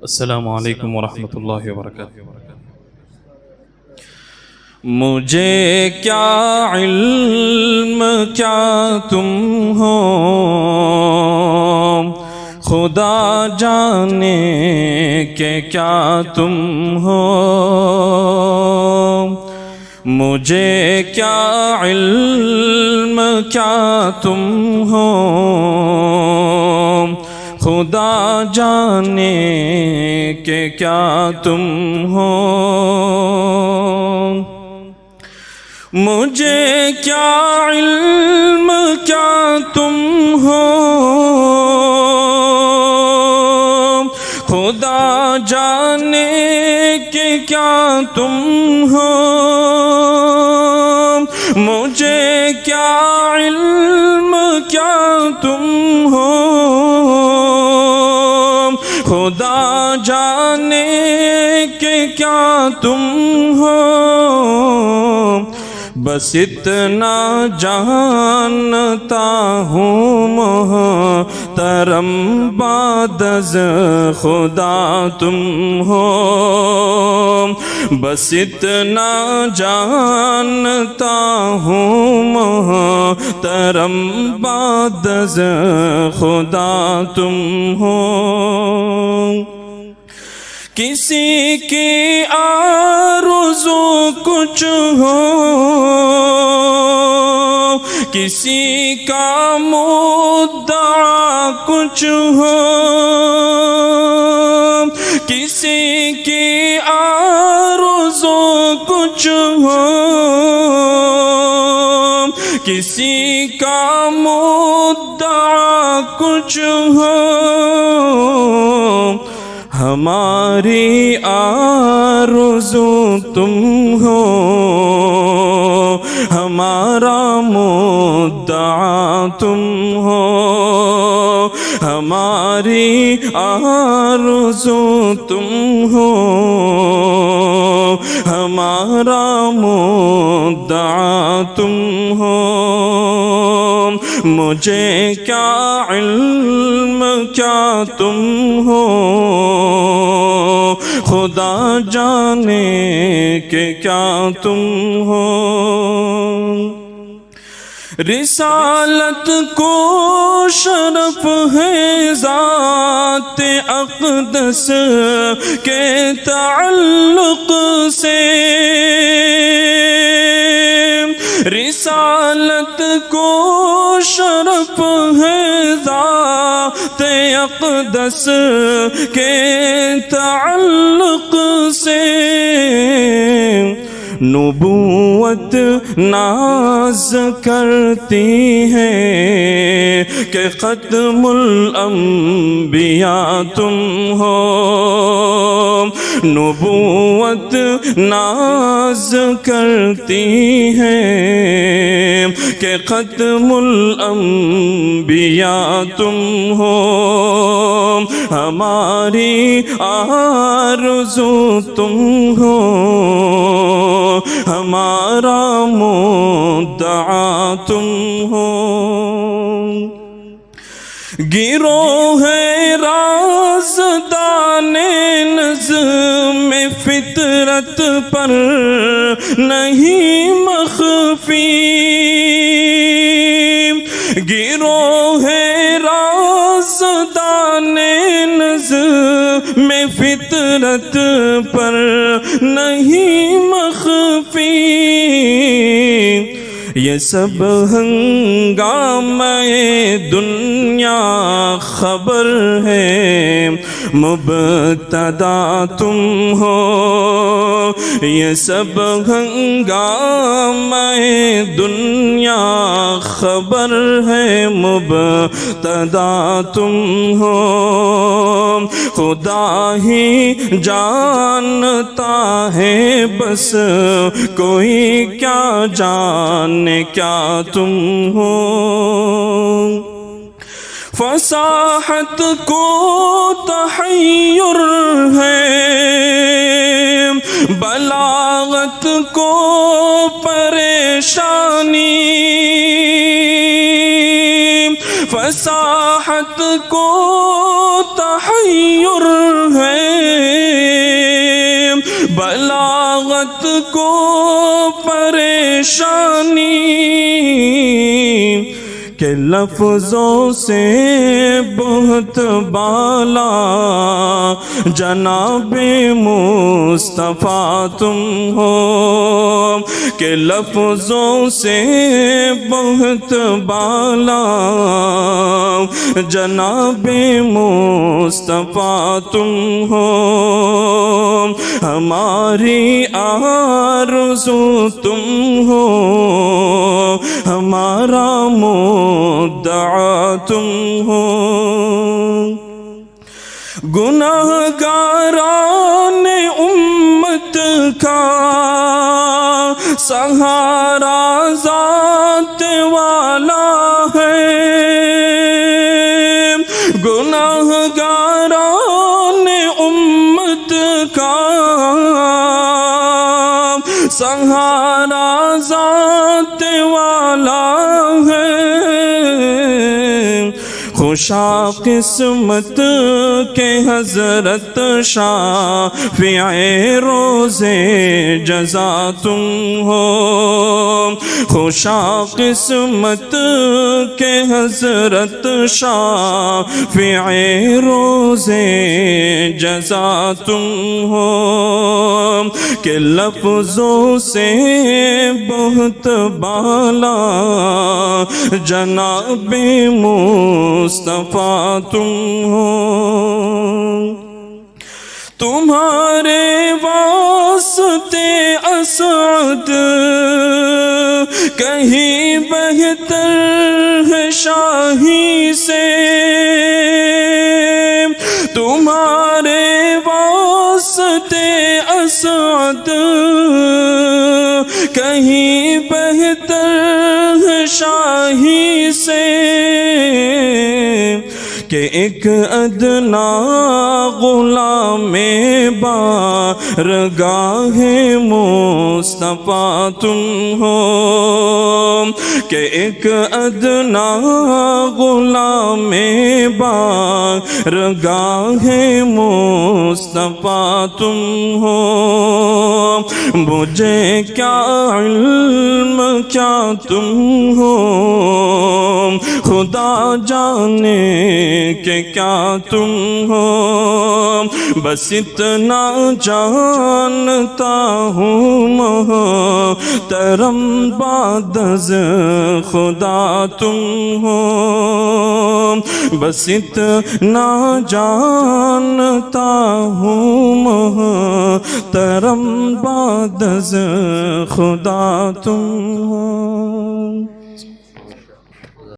السلام علیکم ورحمۃ اللہ وبرکاتہ۔ مجھے کیا علم کیا تم ہو، خدا جانے کہ کیا تم ہو۔ مجھے کیا علم کیا تم ہو، خدا جانے کہ کیا تم ہو۔ مجھے کیا علم کیا تم ہو، خدا جانے کہ کیا تم ہو۔ مجھے کیا علم کیا تم ہو، خدا جانے کہ کیا تم ہو۔ بس اتنا جانتا ہوں محترم بعد از خدا تم ہو۔ بس اتنا جانتا ہوں محترم بعد از خدا تم ہو۔ کسی کی آرزو کچھ ہو، کسی کا مدعا کچھ ہو، کسی کی آرزو کچھ ہو، کسی کا مدعا کچھ ہو۔ ہماری آرزو تم ہو، ہمارا مدعا تم ہو۔ ہماری آرزو تم ہو، ہمارا مدعا تم ہو۔ مجھے کیا علم کیا تم ہو، خدا جانے کہ کیا تم ہو۔ رسالت کو شرف ہے ذات اقدس کے تعلق سے، رسالت کو شرف ہے ذات اقدس کے تعلق سے۔ نبوت ناز کرتی ہے کہ ختم الانبیاء تم ہو۔ نبوت ناز کرتی ہے کہ ختم الانبیاء تم ہو۔ ہماری آرزو تم ہو، ہمارا مدعا تم ہو۔ گروہ ہے رازدان نظم فطرت پر نہیں مخفی، گروہ ہے رازدان نظم فطرت پر نہیں مخفی۔ یہ سب ہنگامہ دنیا خبر ہے، مبتدا تم ہو۔ یہ سب ہنگامہ دنیا خبر ہے، مبتدا تم ہو۔ خدا ہی جانتا ہے بس، کوئی کیا جانے کیا تم ہو۔ فصاحت کو تحیر ہے، بلاغت کو پریشانی، فصاحت کو تحیر ہے، کو پریشانی کہ لفظوں سے بہت بالا جناب مصطفیٰ تم ہو، کہ لفظوں سے بہت بالا جناب مصطفیٰ تم ہو، ہماری آرزو تم ہو، ہمارا مدعا تم ہو، گناہگاران امت کا سہارا ذات والا ہے، گناہگاران امت کا سہارا ذات والا ہے، خوشا قسمت کے حضرت شافع روز جزا تم ہو، خوشا قسمت کے حضرت شافع روز جزا تم ہو، کہ لفظوں سے بہت بالا جناب مصطفیٰ تم ہو، تمہارے واسطے اسعد کہیں بہتر ہے شاہی سے، تمہارے واسطے اسعد کہیں بہتر ہے شاہی سے، کہ ایک ادنا غلام بارگاہ مصطفیٰ تم ہو، کہ ایک ادنا غلام بارگاہ مصطفیٰ تم ہو، مجھے کیا علم کیا تم ہو، خدا جانے کہ کیا تم ہو، بس اتنا جانتا ہوں محترم بعد از خدا تم ہو، بس اتنا جانتا ہوں محترم بعد از خدا تم ہو۔